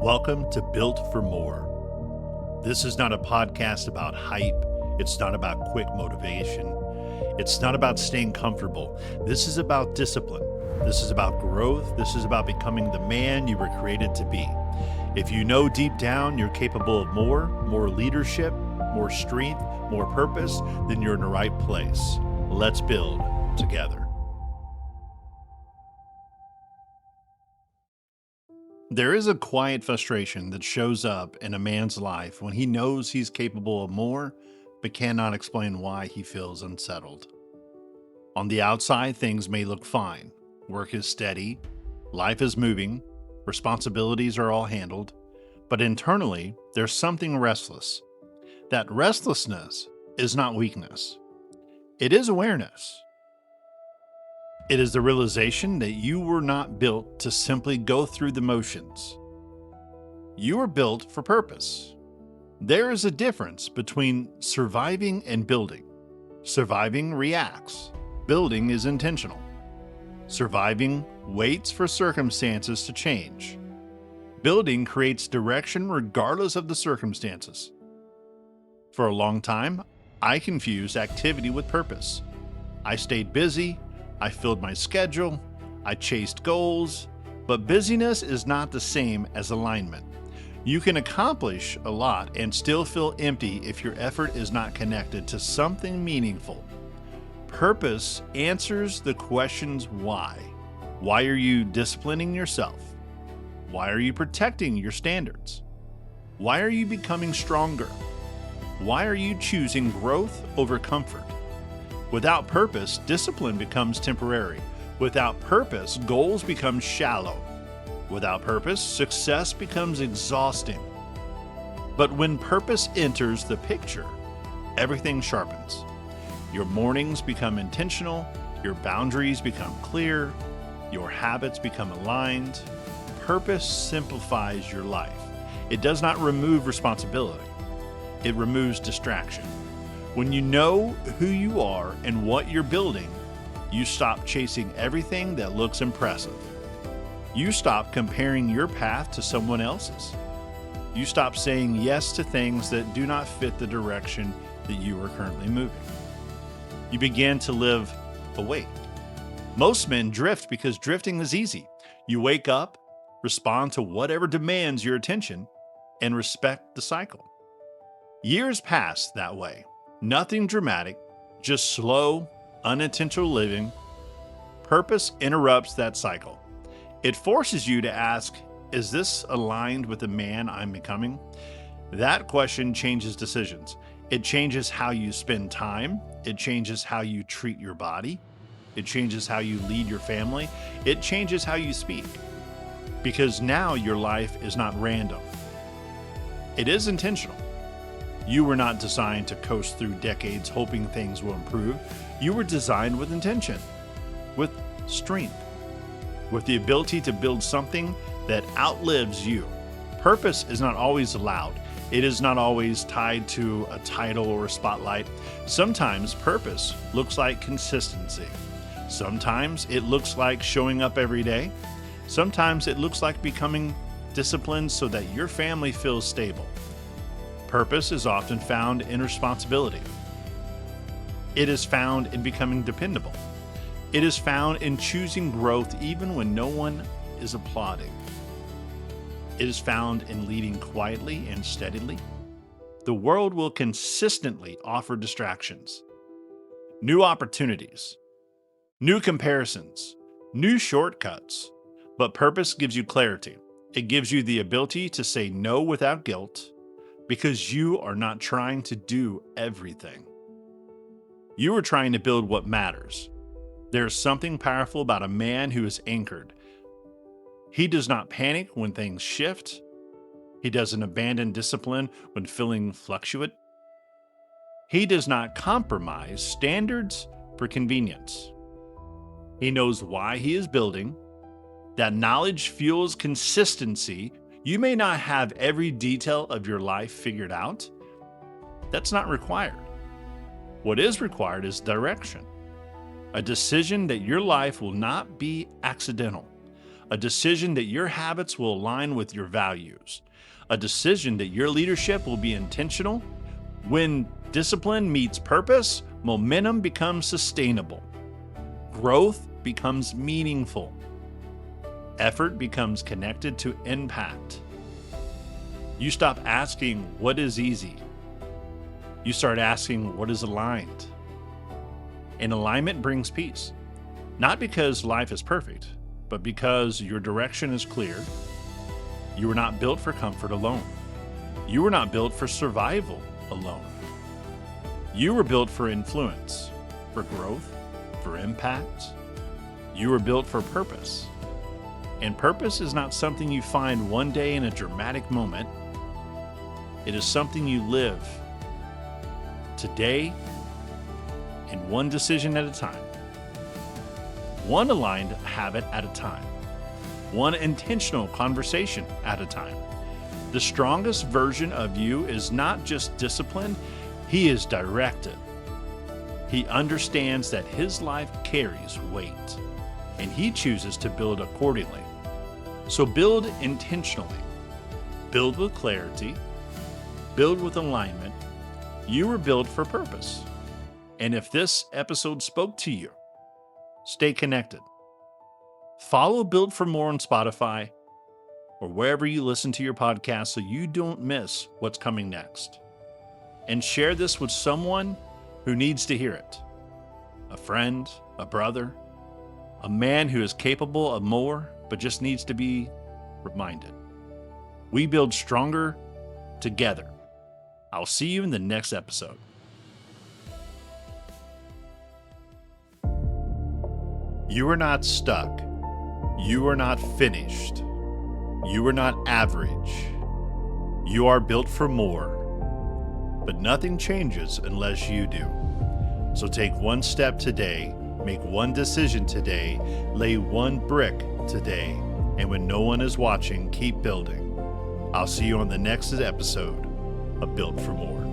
Welcome to Built for More. This is not a podcast about hype. It's not about quick motivation. It's not about staying comfortable. This is about discipline. This is about growth. This is about becoming the man you were created to be. If you know deep down you're capable of more leadership, more strength, more purpose, then you're in the right place. Let's build together. There is a quiet frustration that shows up in a man's life when he knows he's capable of more, but cannot explain why he feels unsettled. On the outside, things may look fine. Work is steady, life is moving, responsibilities are all handled, but internally, there's something restless. That restlessness is not weakness. It is awareness. It is the realization that you were not built to simply go through the motions. You were built for purpose. There is a difference between surviving and building. Surviving reacts. Building is intentional. Surviving waits for circumstances to change. Building creates direction regardless of the circumstances. For a long time, I confused activity with purpose. I stayed busy. I filled my schedule, I chased goals, but busyness is not the same as alignment. You can accomplish a lot and still feel empty if your effort is not connected to something meaningful. Purpose answers the questions why. Why are you disciplining yourself? Why are you protecting your standards? Why are you becoming stronger? Why are you choosing growth over comfort? Without purpose, discipline becomes temporary. Without purpose, goals become shallow. Without purpose, success becomes exhausting. But when purpose enters the picture, everything sharpens. Your mornings become intentional, your boundaries become clear, your habits become aligned. Purpose simplifies your life. It does not remove responsibility. It removes distraction. When you know who you are and what you're building, you stop chasing everything that looks impressive. You stop comparing your path to someone else's. You stop saying yes to things that do not fit the direction that you are currently moving. You begin to live awake. Most men drift because drifting is easy. You wake up, respond to whatever demands your attention, and respect the cycle. Years pass that way. Nothing dramatic, just slow, unintentional living. Purpose interrupts that cycle. It forces you to ask, is this aligned with the man I'm becoming? That question changes decisions. It changes how you spend time. It changes how you treat your body. It changes how you lead your family. It changes how you speak. Because now your life is not random. It is intentional. You were not designed to coast through decades hoping things will improve. You were designed with intention, with strength, with the ability to build something that outlives you. Purpose is not always loud. It is not always tied to a title or a spotlight. Sometimes purpose looks like consistency. Sometimes it looks like showing up every day. Sometimes it looks like becoming disciplined so that your family feels stable. Purpose is often found in responsibility. It is found in becoming dependable. It is found in choosing growth even when no one is applauding. It is found in leading quietly and steadily. The world will consistently offer distractions, new opportunities, new comparisons, new shortcuts, but purpose gives you clarity. It gives you the ability to say no without guilt, because you are not trying to do everything. You are trying to build what matters. There is something powerful about a man who is anchored. He does not panic when things shift. He doesn't abandon discipline when feeling fluctuate. He does not compromise standards for convenience. He knows why he is building. That knowledge fuels consistency. You may not have every detail of your life figured out. That's not required. What is required is direction. A decision that your life will not be accidental. a decision that your habits will align with your values, a decision that your leadership will be intentional. When discipline meets purpose, momentum becomes sustainable. Growth becomes meaningful. Effort becomes connected to impact. You stop asking, what is easy? You start asking, what is aligned? And alignment brings peace. Not because life is perfect, but because your direction is clear. You were not built for comfort alone. You were not built for survival alone. You were built for influence, for growth, for impact. You were built for purpose. And purpose is not something you find one day in a dramatic moment. It is something you live today and one decision at a time. One aligned habit at a time. One intentional conversation at a time. The strongest version of you is not just disciplined, he is directed. He understands that his life carries weight, and he chooses to build accordingly. So build intentionally. Build with clarity. Build with alignment. You were built for purpose. And if this episode spoke to you, stay connected. Follow Build for More on Spotify or wherever you listen to your podcast so you don't miss what's coming next. And share this with someone who needs to hear it. A friend, a brother, a man who is capable of more but just needs to be reminded. We build stronger together. I'll see you in the next episode. You are not stuck. You are not finished. You are not average. You are built for more. But nothing changes unless you do. So take one step today, make one decision today, lay one brick today, and when no one is watching, keep building. I'll see you on the next episode of Built for More.